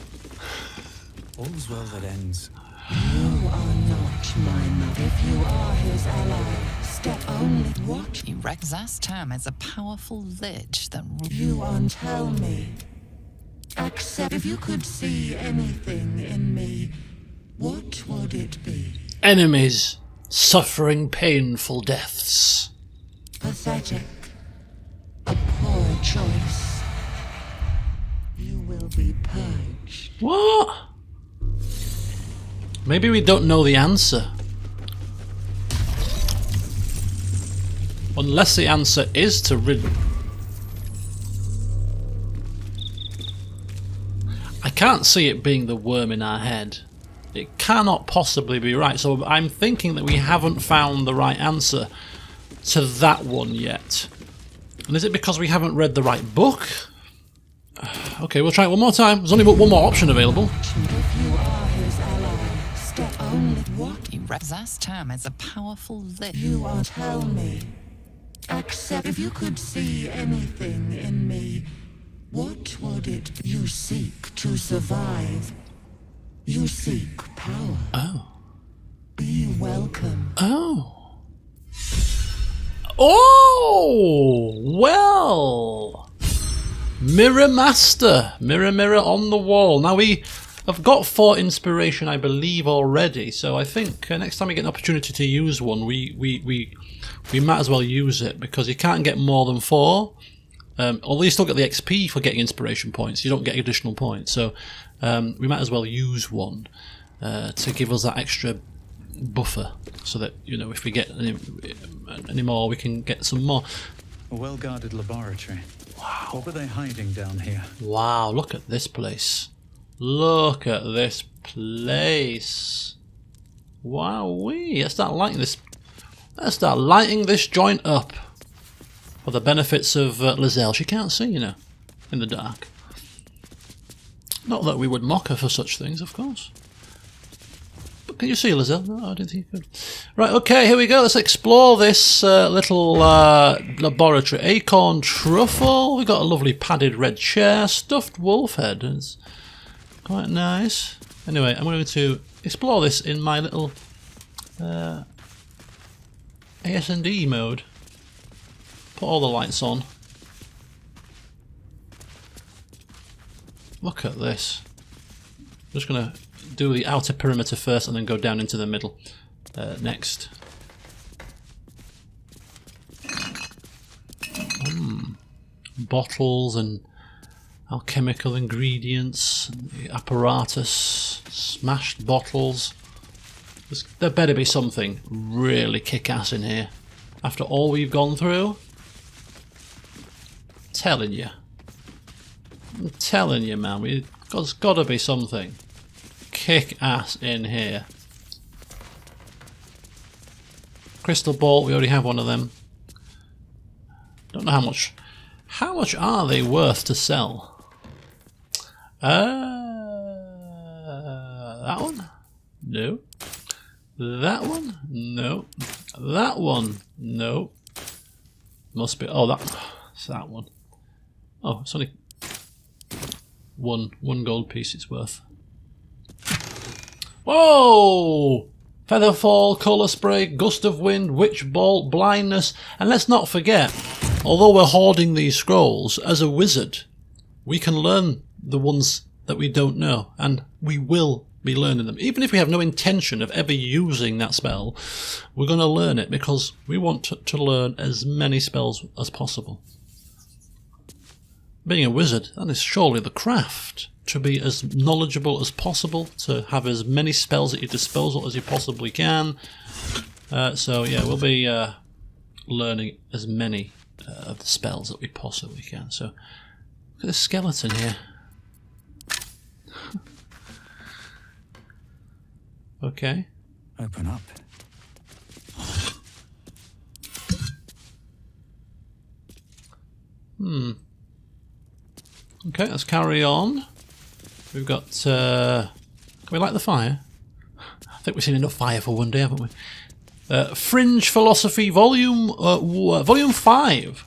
Speaker 2: All's well that ends.
Speaker 4: You are not my mother. If you are his ally, step only. What?
Speaker 3: You Zastam is a powerful lich that
Speaker 4: You are. Tell me. Accept. If you could see anything in me, what would it be?
Speaker 1: Enemies suffering painful deaths.
Speaker 4: Pathetic. A poor choice. You will be purged.
Speaker 1: What? Maybe we don't know the answer. Unless the answer is to rid... I can't see it being the worm in our head. It cannot possibly be right. So I'm thinking that we haven't found the right answer to that one yet. And is it because we haven't read the right book? Okay, we'll try it one more time. There's only one more option available.
Speaker 4: If you are his ally, step only. What?
Speaker 3: Zastam is a powerful lich.
Speaker 4: You are. Tell me. Accept. If you could see anything in me, what would it be? You seek to survive. You seek power.
Speaker 1: Oh.
Speaker 4: Be welcome.
Speaker 1: Oh. Oh! Well. Mirror Master. Mirror, mirror on the wall. Now we have got 4 inspiration, I believe, already. So I think next time we get an opportunity to use one, we might as well use it, because you can't get more than 4. Although you still get the XP for getting inspiration points, you don't get additional points. So we might as well use one to give us that extra buffer, so that, you know, if we get any more, we can get some more.
Speaker 2: A well-guarded laboratory. Wow. What were they hiding down here?
Speaker 1: Wow, look at this place. Look at this place. Wowee. Let's start lighting this. Let's start lighting this joint up. For the benefits of Lizelle. She can't see, you know, in the dark. Not that we would mock her for such things, of course. But can you see, Lizelle? No, I didn't think you could. Right, okay, here we go. Let's explore this little laboratory. Acorn truffle. We've got a lovely padded red chair. Stuffed wolf head. It's quite nice. Anyway, I'm going to explore this in my little AS&D mode. Put all the lights on. Look at this. I'm just going to do the outer perimeter first and then go down into the middle next. Bottles and alchemical ingredients, and apparatus, smashed bottles. There better be something really kick-ass in here. After all we've gone through. I'm telling you, man, there's got to be something kick-ass in here. Crystal ball, we already have one of them. Don't know how much. How much are they worth to sell? That one? No. That one? No. That one? No. Must be. Oh, it's that one. Oh, it's only one gold piece it's worth. Whoa! Featherfall, colour spray, gust of wind, witch bolt, blindness, and let's not forget, although we're hoarding these scrolls, as a wizard, we can learn the ones that we don't know, and we will be learning them. Even if we have no intention of ever using that spell, we're going to learn it because we want to learn as many spells as possible. Being a wizard, that is surely the craft. To be as knowledgeable as possible, to have as many spells at your disposal as you possibly can. So yeah, we'll be learning as many of the spells that we possibly can. So look at this skeleton here. Okay.
Speaker 2: Open up.
Speaker 1: Okay, let's carry on. We've got... can we light the fire? I think we've seen enough fire for one day, haven't we? Fringe Philosophy Volume 5.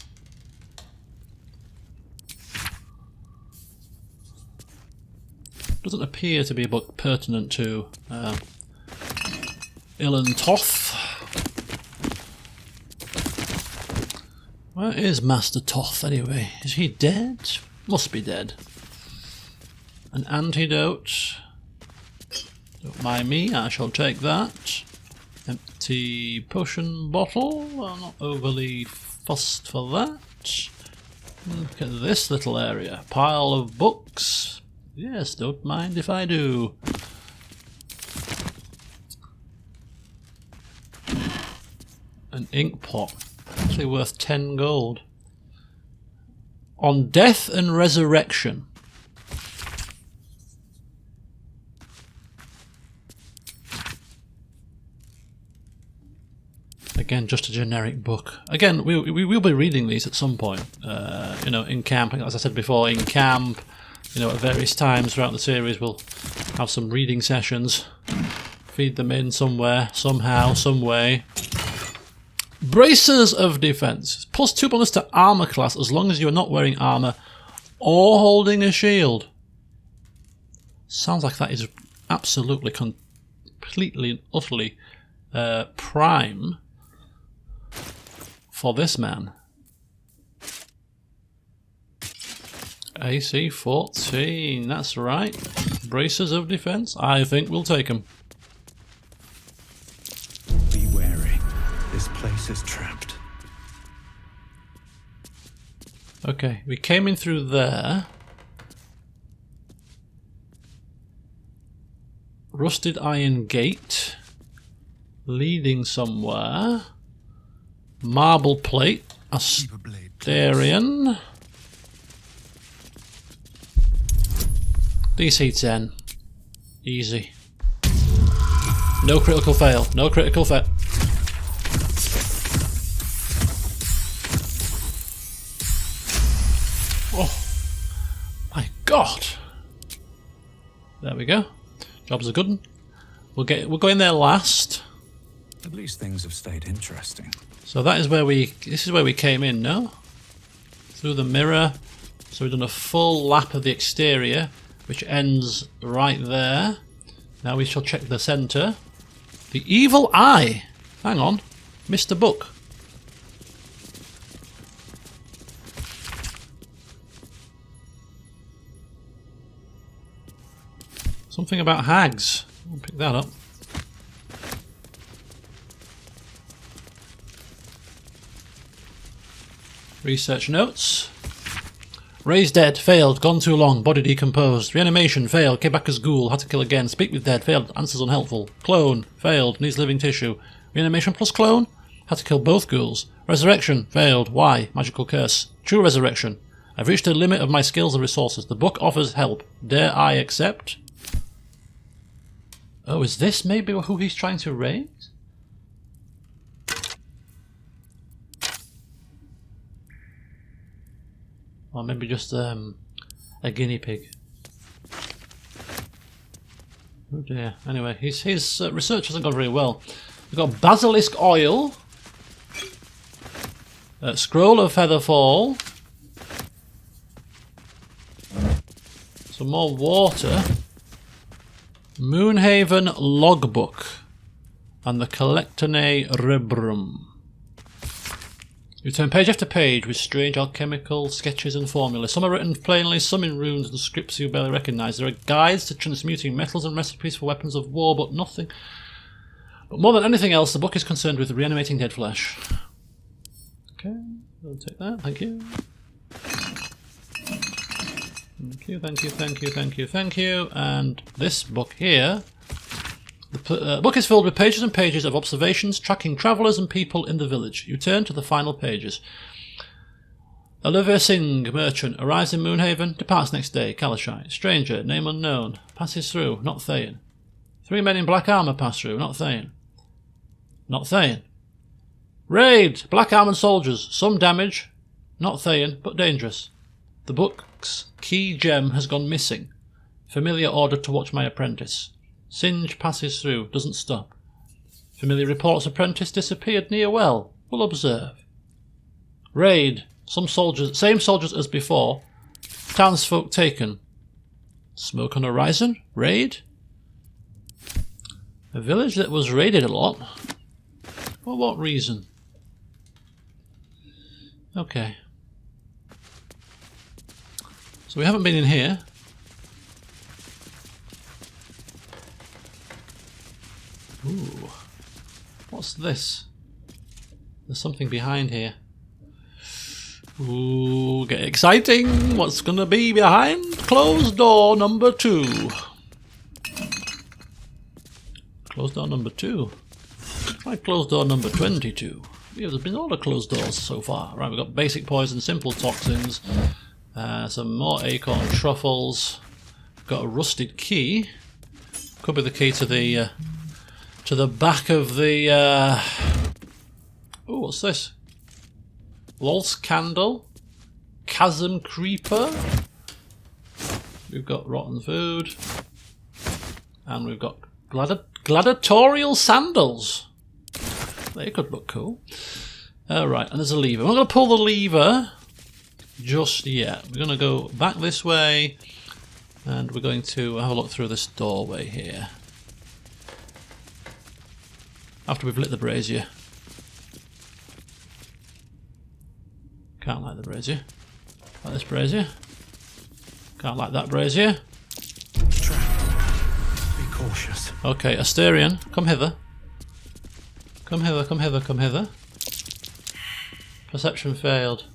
Speaker 1: Doesn't appear to be a book pertinent to Ilan Toth. Where is Master Toth anyway? Is he dead? Must be dead. An antidote. Don't mind me, I shall take that. Empty potion bottle. I'm not overly fussed for that. Look at this little area. Pile of books. Yes, don't mind if I do. An ink pot. Actually worth 10 gold. On Death and Resurrection. Again, just a generic book. Again, we will be reading these at some point. You know, in camp, as I said before, in camp. You know, at various times throughout the series, we'll have some reading sessions. Feed them in somewhere, somehow, some way. Bracers of Defense. Plus 2 bonus to armor class as long as you are not wearing armor or holding a shield. Sounds like that is absolutely, completely and utterly prime for this man. AC 14, that's right. Bracers of Defense. I think we'll take them.
Speaker 2: Be wary. This place is trapped.
Speaker 1: Okay, we came in through there. Rusted iron gate. leading somewhere. Marble plate. Asterian. DC 10. Easy. No critical fail. No critical fail. Oh my god. There we go. Job's a good one. We'll go in there last.
Speaker 2: At least things have stayed interesting.
Speaker 1: So that is where this is where we came in, no? Through the mirror. So we've done a full lap of the exterior, which ends right there. Now we shall check the centre. The evil eye. Hang on. Missed a book. Something about hags. I'll pick that up. Research notes. Raised dead, failed, gone too long, body decomposed. Reanimation, failed, came back as ghoul, had to kill again. Speak with dead, failed, answers unhelpful. Clone, failed, needs living tissue. Reanimation plus clone, had to kill both ghouls. Resurrection, failed, why? Magical curse. True resurrection. I've reached the limit of my skills and resources. The book offers help. Dare I accept? Oh, is this maybe who he's trying to raise? Or maybe just a guinea pig. Oh dear. Anyway, his research hasn't gone very well. We've got basilisk oil, scroll of featherfall, some more water, Moonhaven logbook, and the Collectone Rebrum. You turn page after page with strange alchemical sketches and formulas. Some are written plainly, some in runes and scripts you barely recognise. There are guides to transmuting metals and recipes for weapons of war, but more than anything else, the book is concerned with reanimating dead flesh. Okay, I'll take that, thank you. Thank you, thank you, thank you, thank you, thank you. And this book here, the book is filled with pages and pages of observations tracking travellers and people in the village. You turn to the final pages. Olivia Singh, merchant, arrives in Moonhaven, departs next day, Kalashite. Stranger, name unknown, passes through, not Thayan. 3 men in black armour pass through, not Thayan. Not Thayan. Raid, black armoured soldiers, some damage, not Thayan, but dangerous. The book's key gem has gone missing. Familiar ordered to watch my apprentice. Singe passes through, doesn't stop. Familiar reports apprentice disappeared near well. Will observe. Raid. Same soldiers as before. Townsfolk taken. Smoke on horizon. Raid. A village that was raided a lot. For what reason? Okay. So we haven't been in here. Ooh. What's this? There's something behind here. Ooh, get exciting! What's gonna be behind closed door number 2? Closed door number 2. Try closed door number 22. Yeah, there's been a lot of closed doors so far. Right, we've got basic poison, simple toxins, some more acorn truffles. Got a rusted key. Could be the key to the back of the. Oh, what's this? Waltz candle, chasm creeper. We've got rotten food, and we've got gladiatorial sandals. They could look cool. Alright, and there's a lever. I'm not going to pull the lever just yet. We're going to go back this way, and we're going to have a look through this doorway here. After we've lit the brazier. Can't light the brazier. Like this brazier. Can't light that brazier.
Speaker 2: Be cautious.
Speaker 1: Okay, Asterian, come hither. Come hither, come hither, come hither. Perception failed.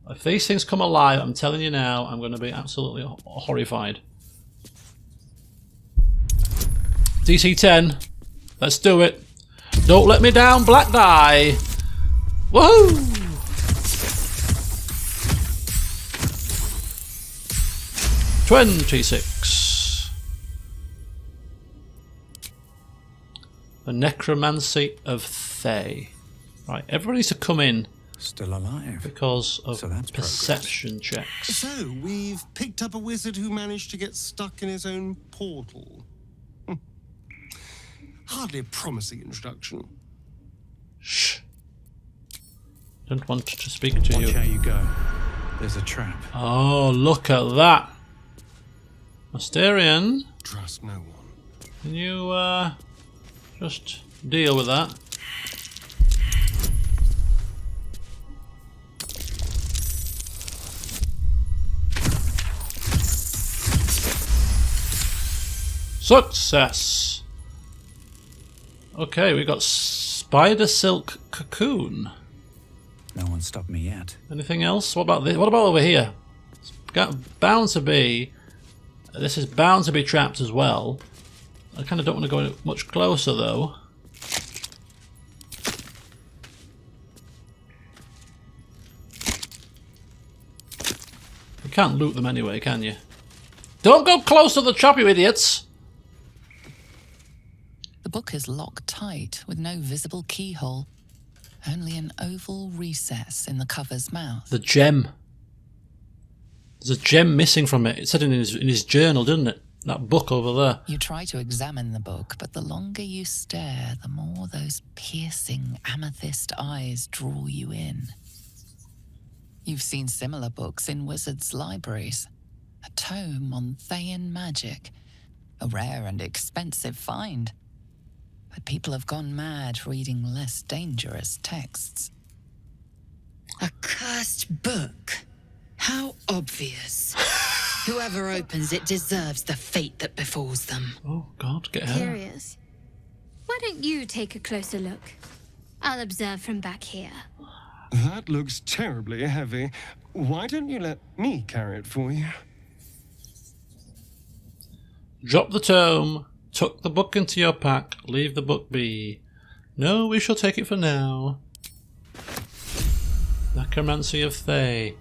Speaker 1: If these things come alive, I'm telling you now, I'm going to be absolutely horrified. DC 10. Let's do it. Don't let me down, black die. Woohoo! $26. The necromancy of Thay. Right, everybody needs to come in
Speaker 2: Still alive.
Speaker 1: because of
Speaker 2: So that's
Speaker 1: perception checks.
Speaker 7: So, we've picked up a wizard who managed to get stuck in his own portal. Hardly a promising introduction.
Speaker 1: Shh. Don't want to speak to
Speaker 2: Watch
Speaker 1: you.
Speaker 2: how you go. There's a trap.
Speaker 1: Oh, look at that. Mysterian,
Speaker 7: Trust no one.
Speaker 1: can you just deal with that? Success! Okay, we got spider silk cocoon.
Speaker 2: No one stopped me yet.
Speaker 1: Anything else? What about this? What about over here? It's bound to be. This is bound to be trapped as well. I kind of don't want to go much closer though. You can't loot them anyway, can you? Don't go close to the trap, you idiots!
Speaker 3: The book is locked tight with no visible keyhole, only an oval recess in the cover's mouth.
Speaker 1: The gem. There's a gem missing from it. It said in his journal, didn't it? That book over there.
Speaker 3: You try to examine the book, but the longer you stare, the more those piercing amethyst eyes draw you in. You've seen similar books in wizards' libraries. A tome on Thayan magic, a rare and expensive find. But people have gone mad reading less dangerous texts.
Speaker 6: A cursed book. How obvious. Whoever opens it deserves the fate that befalls them.
Speaker 1: Oh God, get her.
Speaker 5: Curious. Why don't you take a closer look? I'll observe from back here.
Speaker 7: That looks terribly heavy. Why don't you let me carry it for you?
Speaker 1: Drop the tome. Tuck the book into your pack. Leave the book be. No, we shall take it for now. Necromancy of Thay.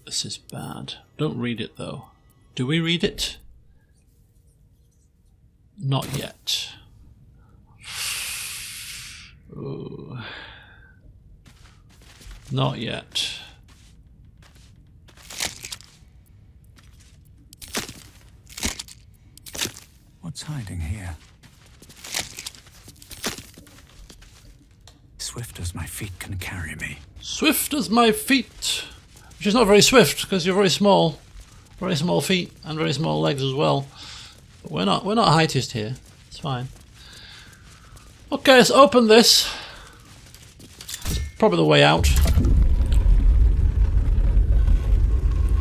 Speaker 1: This is bad. Don't read it though. Do we read it? Not yet. Ooh. Not yet.
Speaker 2: What's hiding here? Swift as my feet can carry me.
Speaker 1: Swift as my feet. Which is not very swift because you're very small feet and very small legs as well. But we're not heightist here. It's fine. Okay, let's open this. It's probably the way out,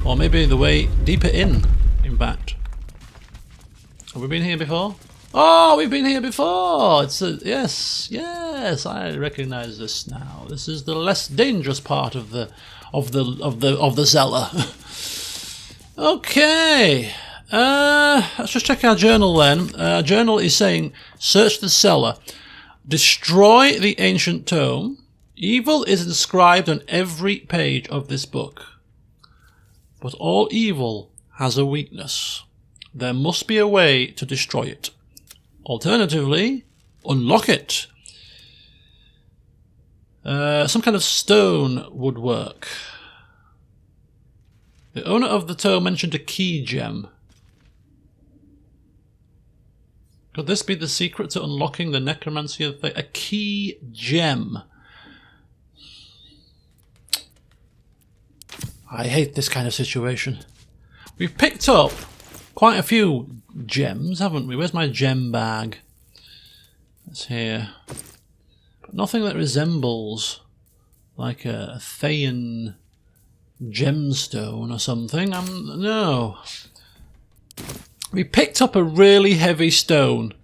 Speaker 1: or maybe the way deeper in. In fact, have we been here before? Oh, we've been here before. It's a yes. I recognise this now. This is the less dangerous part of the cellar. Okay. Let's just check our journal then. Our journal is saying, search the cellar. Destroy the ancient tome. Evil is inscribed on every page of this book. But all evil has a weakness. There must be a way to destroy it. Alternatively, unlock it. Some kind of stone would work. The owner of the tome mentioned a key gem. Could this be the secret to unlocking the necromancy of a key gem? I hate this kind of situation. We've picked up quite a few gems, haven't we? Where's my gem bag? It's here. But nothing that resembles like a Thayan gemstone or something. No. We picked up a really heavy stone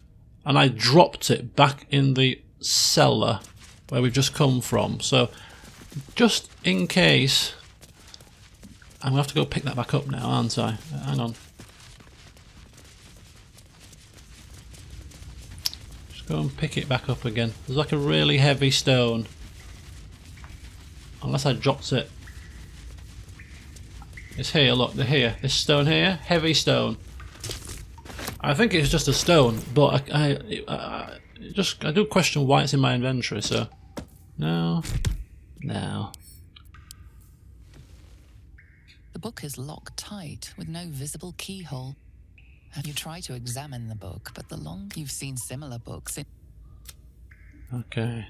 Speaker 1: and I dropped it back in the cellar where we've just come from. So just in case, I'm going to have to go pick that back up now, aren't I? Hang on. Go and pick it back up again. There's like a really heavy stone. Unless I dropped it. It's here, look, they're here. This stone here, heavy stone. I think it's just a stone, but I do question why it's in my inventory, so... No. No.
Speaker 3: The book is locked tight with no visible keyhole. You try to examine the book, but the longer you've seen similar books in...
Speaker 1: Okay.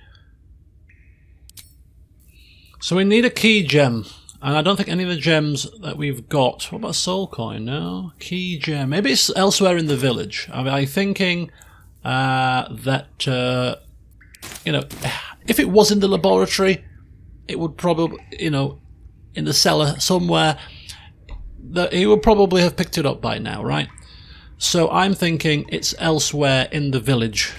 Speaker 1: So we need a key gem. And I don't think any of the gems that we've got... What about soul coin? No? Key gem. Maybe it's elsewhere in the village. I'm thinking that... you know, if it was in the laboratory, it would probably... You know, in the cellar somewhere... That he would probably have picked it up by now, right? So I'm thinking it's elsewhere in the village.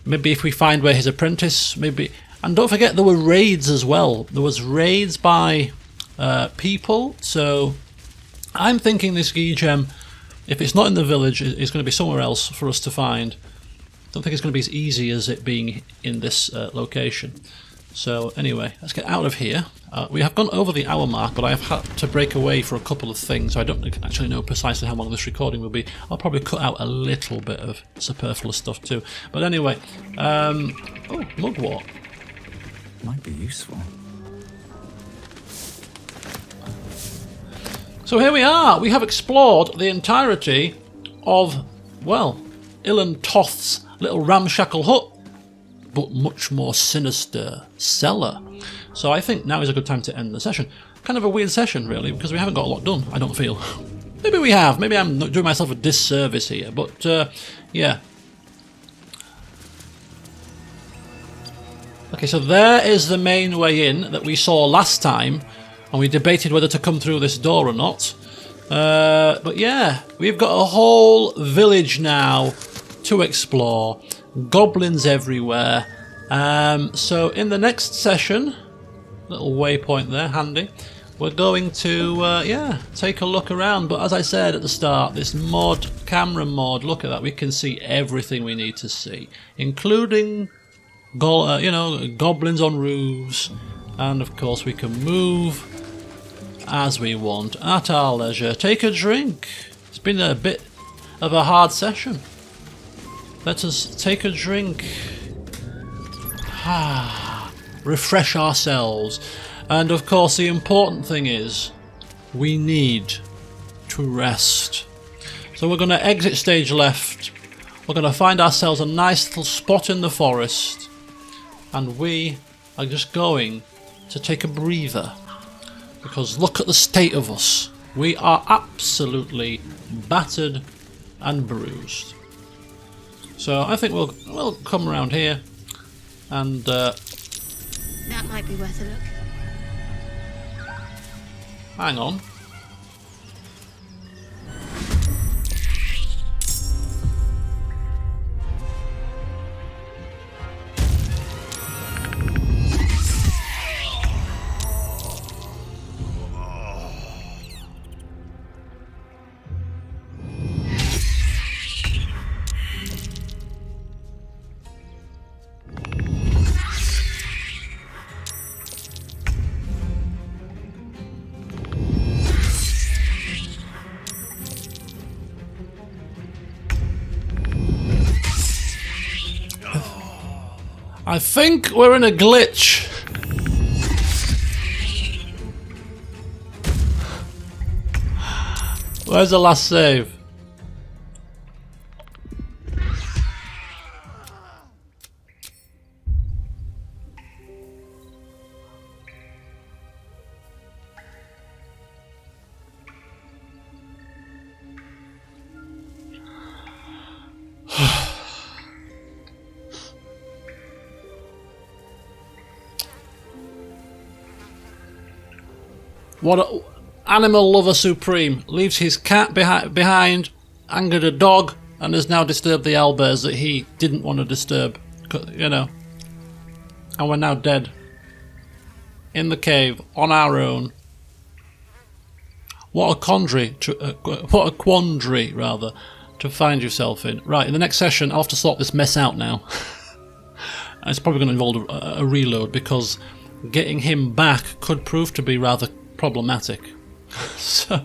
Speaker 1: Maybe if we find where his apprentice... Maybe... And don't forget, there were raids as well. There was raids by people. So I'm thinking this key gem, if it's not in the village, is going to be somewhere else for us to find. Don't think it's going to be as easy as it being in this location. So anyway, let's get out of here. We have gone over the hour mark, but I have had to break away for a couple of things. So I don't actually know precisely how long this recording will be. I'll probably cut out a little bit of superfluous stuff too. But anyway, oh, mugwort.
Speaker 2: Might be useful.
Speaker 1: So here we are. We have explored the entirety of, well, Ilan Toth's little ramshackle hut, but much more sinister cellar. So I think now is a good time to end the session. Kind of a weird session, really, because we haven't got a lot done, I don't feel. Maybe we have. Maybe I'm doing myself a disservice here, but yeah. Okay, so there is the main way in that we saw last time, and we debated whether to come through this door or not. But yeah, we've got a whole village now to explore. Goblins everywhere. So in the next session, little waypoint there, handy, we're going to, yeah, take a look around. But as I said at the start, this mod, camera mod, look at that, we can see everything we need to see, including... you know, goblins on roofs, and of course we can move as we want at our leisure. Take a drink. It's been a bit of a hard session. Let us take a drink. Refresh ourselves. And of course the important thing is we need to rest. So we're going to exit stage left. We're going to find ourselves a nice little spot in the forest. And we are just going to take a breather, because look at the state of us. We are absolutely battered and bruised. So I think we'll come around here, and
Speaker 5: That might be worth a look.
Speaker 1: hang on. I think we're in a glitch. Where's the last save? What a animal lover supreme. Leaves his cat behind, angered a dog, and has now disturbed the owlbears that he didn't want to disturb. You know. And we're now dead. In the cave, on our own. What a quandary, rather. to find yourself in. Right, in the next session, I'll have to sort this mess out now. And it's probably going to involve a reload, because getting him back could prove to be rather problematic. So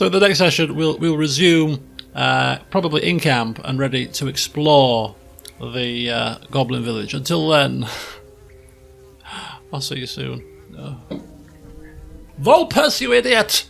Speaker 1: in the next session, we'll resume, probably in camp and ready to explore the Goblin Village. Until then, I'll see you soon. Vulpes, you idiot!